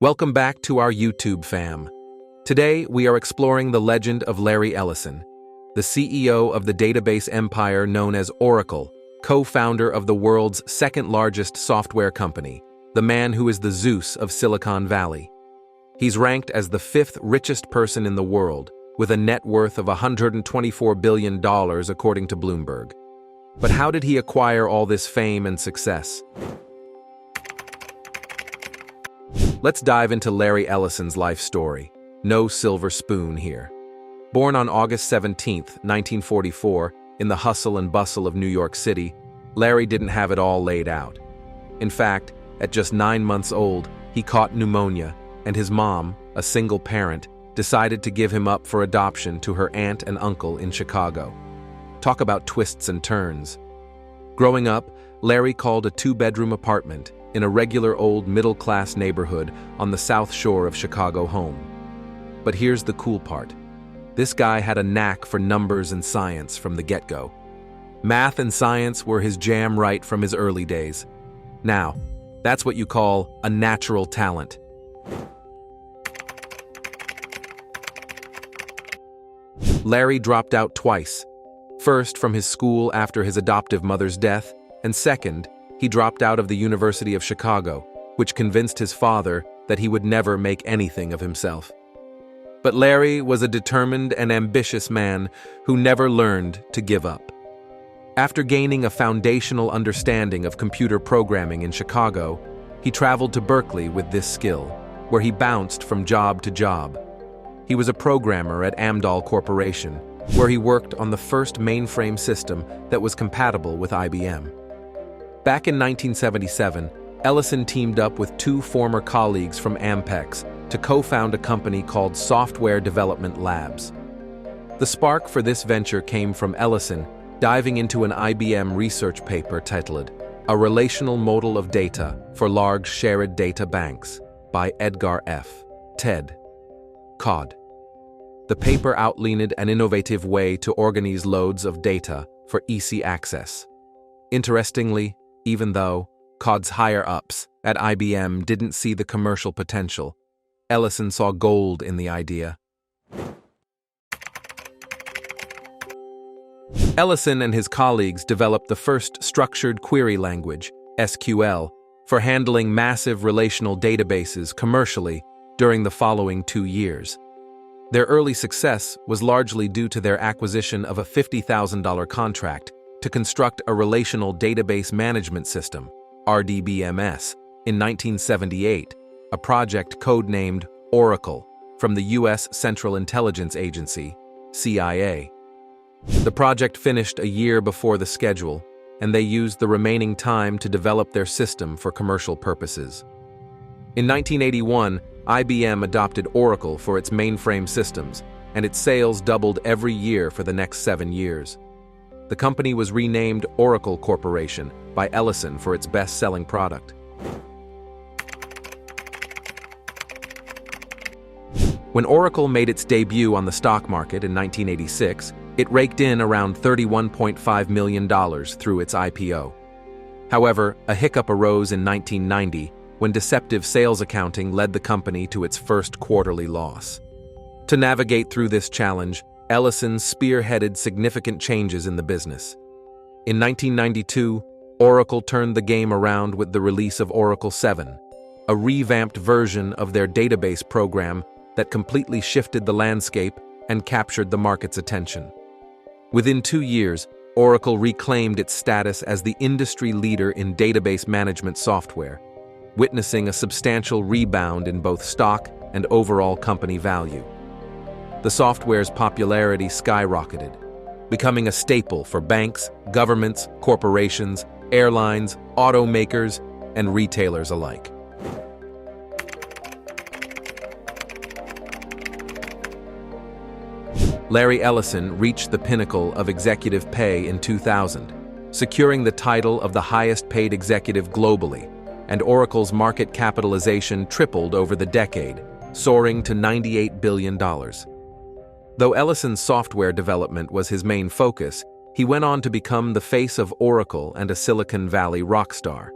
Welcome back to our YouTube fam. Today, we are exploring the legend of Larry Ellison, the CEO of the database empire known as Oracle, co-founder of the world's second-largest software company, the man who is the Zeus of Silicon Valley. He's ranked as the fifth richest person in the world, with a net worth of $124 billion according to Bloomberg. But how did he acquire all this fame and success? Let's dive into Larry Ellison's life story. No silver spoon here. Born on August 17, 1944, in the hustle and bustle of New York City, Larry didn't have it all laid out. In fact, at just 9 months old, he caught pneumonia, and his mom, a single parent, decided to give him up for adoption to her aunt and uncle in Chicago. Talk about twists and turns. Growing up, Larry called a 2-bedroom apartment in a regular old middle-class neighborhood on the South Shore of Chicago home. But here's the cool part. This guy had a knack for numbers and science from the get-go. Math and science were his jam right from his early days. Now, that's what you call a natural talent. Larry dropped out twice. First, from his school after his adoptive mother's death, and second, he dropped out of the University of Chicago, which convinced his father that he would never make anything of himself. But Larry was a determined and ambitious man who never learned to give up. After gaining a foundational understanding of computer programming in Chicago, he traveled to Berkeley with this skill, where he bounced from job to job. He was a programmer at Amdahl Corporation, where he worked on the first mainframe system that was compatible with IBM. Back in 1977, Ellison teamed up with 2 former colleagues from Ampex to co-found a company called Software Development Labs. The spark for this venture came from Ellison diving into an IBM research paper titled A Relational Model of Data for Large Shared Data Banks by Edgar F. Ted Codd. The paper outlined an innovative way to organize loads of data for easy access. Interestingly, even though Codd's higher-ups at IBM didn't see the commercial potential, Ellison saw gold in the idea. Ellison and his colleagues developed the first structured query language, SQL, for handling massive relational databases commercially during the following 2 years. Their early success was largely due to their acquisition of a $50,000 contract to construct a relational database management system, RDBMS, in 1978, a project codenamed Oracle from the U.S. Central Intelligence Agency, CIA. The project finished a year before the schedule, and they used the remaining time to develop their system for commercial purposes. In 1981, IBM adopted Oracle for its mainframe systems, and its sales doubled every year for the next 7 years. The company was renamed Oracle Corporation by Ellison for its best-selling product. When Oracle made its debut on the stock market in 1986, it raked in around $31.5 million through its IPO. However, a hiccup arose in 1990 when deceptive sales accounting led the company to its first quarterly loss. To navigate through this challenge, Ellison spearheaded significant changes in the business. In 1992, Oracle turned the game around with the release of Oracle 7, a revamped version of their database program that completely shifted the landscape and captured the market's attention. Within 2 years, Oracle reclaimed its status as the industry leader in database management software, witnessing a substantial rebound in both stock and overall company value. The software's popularity skyrocketed, becoming a staple for banks, governments, corporations, airlines, automakers, and retailers alike. Larry Ellison reached the pinnacle of executive pay in 2000, securing the title of the highest-paid executive globally, and Oracle's market capitalization tripled over the decade, soaring to $98 billion. Though Ellison's software development was his main focus, he went on to become the face of Oracle and a Silicon Valley rockstar.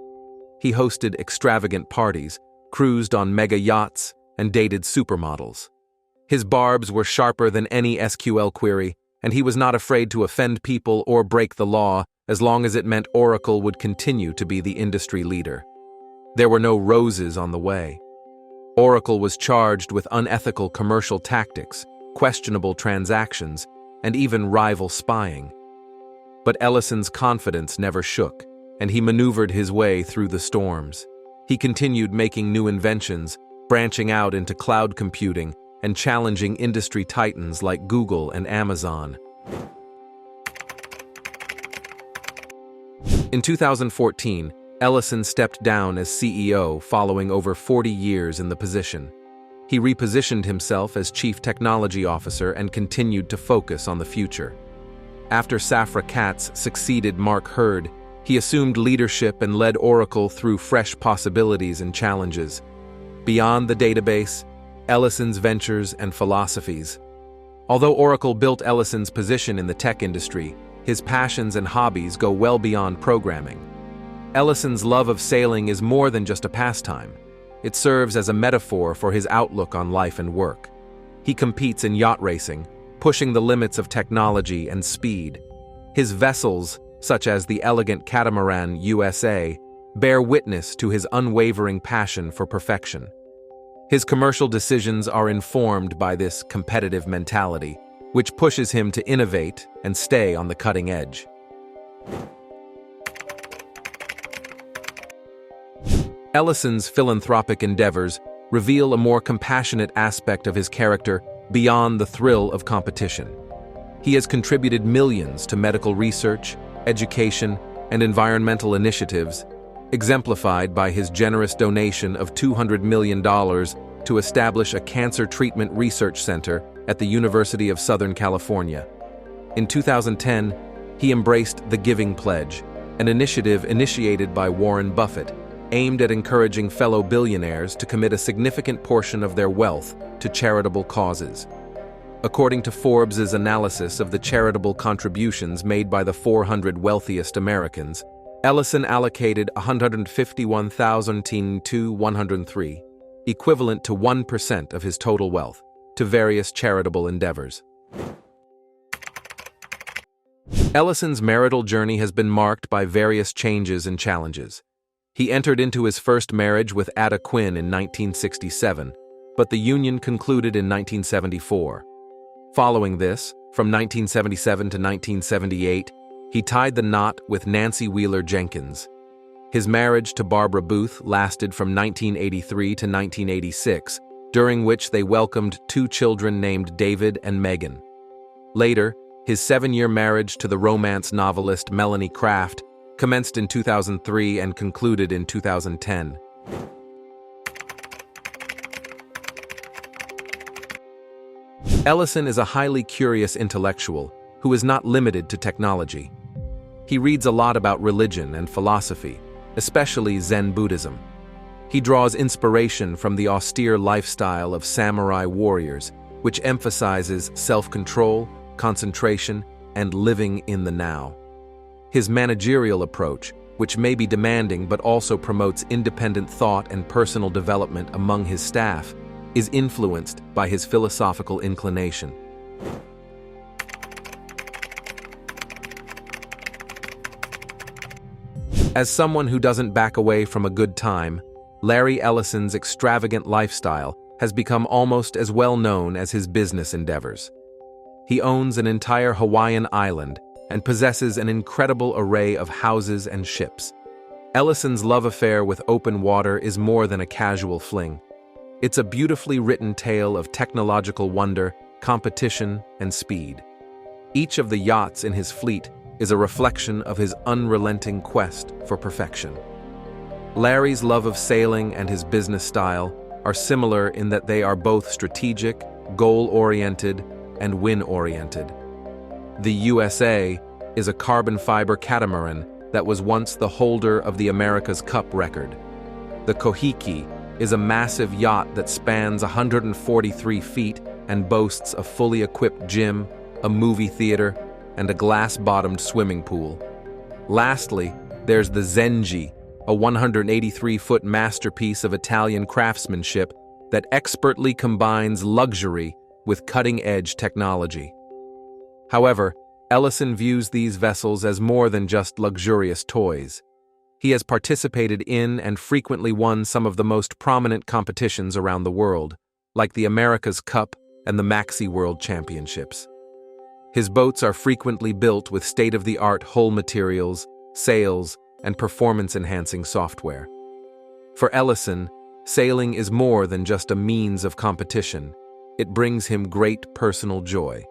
He hosted extravagant parties, cruised on mega yachts, and dated supermodels. His barbs were sharper than any SQL query, and he was not afraid to offend people or break the law as long as it meant Oracle would continue to be the industry leader. There were no roses on the way. Oracle was charged with unethical commercial tactics, questionable transactions, and even rival spying. But Ellison's confidence never shook, and he maneuvered his way through the storms. He continued making new inventions, branching out into cloud computing, and challenging industry titans like Google and Amazon. In 2014, Ellison stepped down as CEO following over 40 years in the position. He repositioned himself as Chief Technology Officer and continued to focus on the future. After Safra Catz succeeded Mark Hurd, he assumed leadership and led Oracle through fresh possibilities and challenges. Beyond the database, Ellison's ventures and philosophies. Although Oracle built Ellison's position in the tech industry, his passions and hobbies go well beyond programming. Ellison's love of sailing is more than just a pastime. It serves as a metaphor for his outlook on life and work. He competes in yacht racing, pushing the limits of technology and speed. His vessels, such as the elegant catamaran USA, bear witness to his unwavering passion for perfection. His commercial decisions are informed by this competitive mentality, which pushes him to innovate and stay on the cutting edge. Ellison's philanthropic endeavors reveal a more compassionate aspect of his character beyond the thrill of competition. He has contributed millions to medical research, education, and environmental initiatives, exemplified by his generous donation of $200 million to establish a cancer treatment research center at the University of Southern California. In 2010, he embraced the Giving Pledge, an initiative initiated by Warren Buffett, aimed at encouraging fellow billionaires to commit a significant portion of their wealth to charitable causes. According to Forbes' analysis of the charitable contributions made by the 400 wealthiest Americans, Ellison allocated $151,103, equivalent to 1% of his total wealth, to various charitable endeavors. Ellison's marital journey has been marked by various changes and challenges. He entered into his first marriage with Ada Quinn in 1967, but the union concluded in 1974. Following this, from 1977 to 1978, he tied the knot with Nancy Wheeler Jenkins. His marriage to Barbara Booth lasted from 1983 to 1986, during which they welcomed 2 children named David and Megan. Later, his 7-year marriage to the romance novelist Melanie Kraft commenced in 2003 and concluded in 2010. Ellison is a highly curious intellectual who is not limited to technology. He reads a lot about religion and philosophy, especially Zen Buddhism. He draws inspiration from the austere lifestyle of samurai warriors, which emphasizes self-control, concentration, and living in the now. His managerial approach, which may be demanding but also promotes independent thought and personal development among his staff, is influenced by his philosophical inclination. As someone who doesn't back away from a good time, Larry Ellison's extravagant lifestyle has become almost as well known as his business endeavors. He owns an entire Hawaiian island and possesses an incredible array of houses and ships. Ellison's love affair with open water is more than a casual fling. It's a beautifully written tale of technological wonder, competition, and speed. Each of the yachts in his fleet is a reflection of his unrelenting quest for perfection. Larry's love of sailing and his business style are similar in that they are both strategic, goal-oriented, and win-oriented. The USA is a carbon fiber catamaran that was once the holder of the America's Cup record. The Kohiki is a massive yacht that spans 143 feet and boasts a fully equipped gym, a movie theater, and a glass-bottomed swimming pool. Lastly, there's the Zenji, a 183-foot masterpiece of Italian craftsmanship that expertly combines luxury with cutting-edge technology. However, Ellison views these vessels as more than just luxurious toys. He has participated in and frequently won some of the most prominent competitions around the world, like the America's Cup and the Maxi World Championships. His boats are frequently built with state-of-the-art hull materials, sails, and performance-enhancing software. For Ellison, sailing is more than just a means of competition. It brings him great personal joy.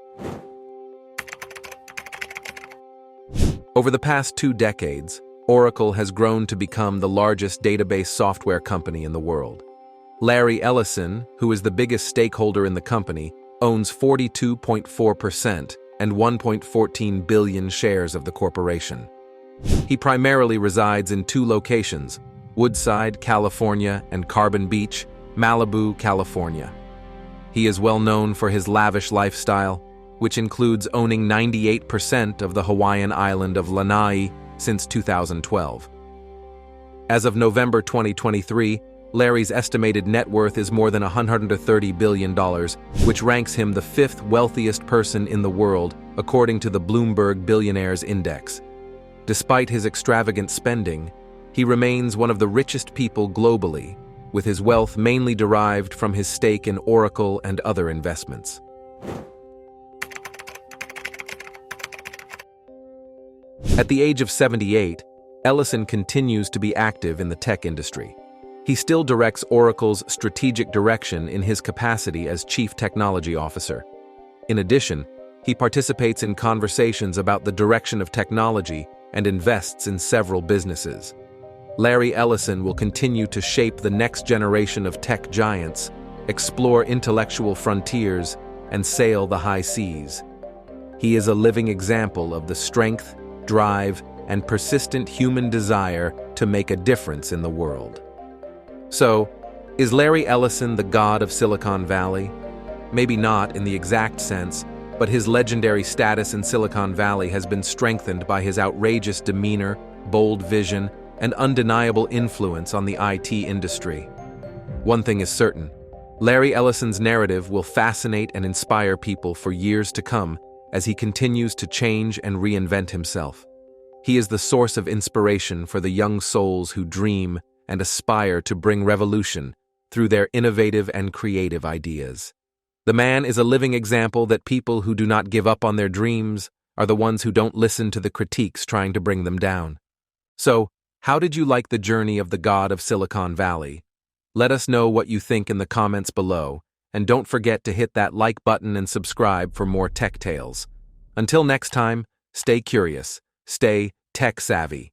Over the past 2 decades, Oracle has grown to become the largest database software company in the world. Larry Ellison, who is the biggest stakeholder in the company, owns 42.4% and 1.14 billion shares of the corporation. He primarily resides in 2 locations, Woodside, California, and Carbon Beach, Malibu, California. He is well known for his lavish lifestyle, which includes owning 98% of the Hawaiian island of Lanai since 2012. As of November 2023, Larry's estimated net worth is more than $130 billion, which ranks him the 5th wealthiest person in the world, according to the Bloomberg Billionaires Index. Despite his extravagant spending, he remains one of the richest people globally, with his wealth mainly derived from his stake in Oracle and other investments. At the age of 78, Ellison continues to be active in the tech industry. He still directs Oracle's strategic direction in his capacity as Chief Technology Officer. In addition, he participates in conversations about the direction of technology and invests in several businesses. Larry Ellison will continue to shape the next generation of tech giants, explore intellectual frontiers, and sail the high seas. He is a living example of the strength, drive, and persistent human desire to make a difference in the world. So, is Larry Ellison the god of Silicon Valley? Maybe not in the exact sense, but his legendary status in Silicon Valley has been strengthened by his outrageous demeanor, bold vision, and undeniable influence on the IT industry. One thing is certain: Larry Ellison's narrative will fascinate and inspire people for years to come as he continues to change and reinvent himself. He is the source of inspiration for the young souls who dream and aspire to bring revolution through their innovative and creative ideas. The man is a living example that people who do not give up on their dreams are the ones who don't listen to the critiques trying to bring them down. So, how did you like the journey of the god of Silicon Valley? Let us know what you think in the comments below, and don't forget to hit that like button and subscribe for more tech tales. Until next time, stay curious, stay tech savvy.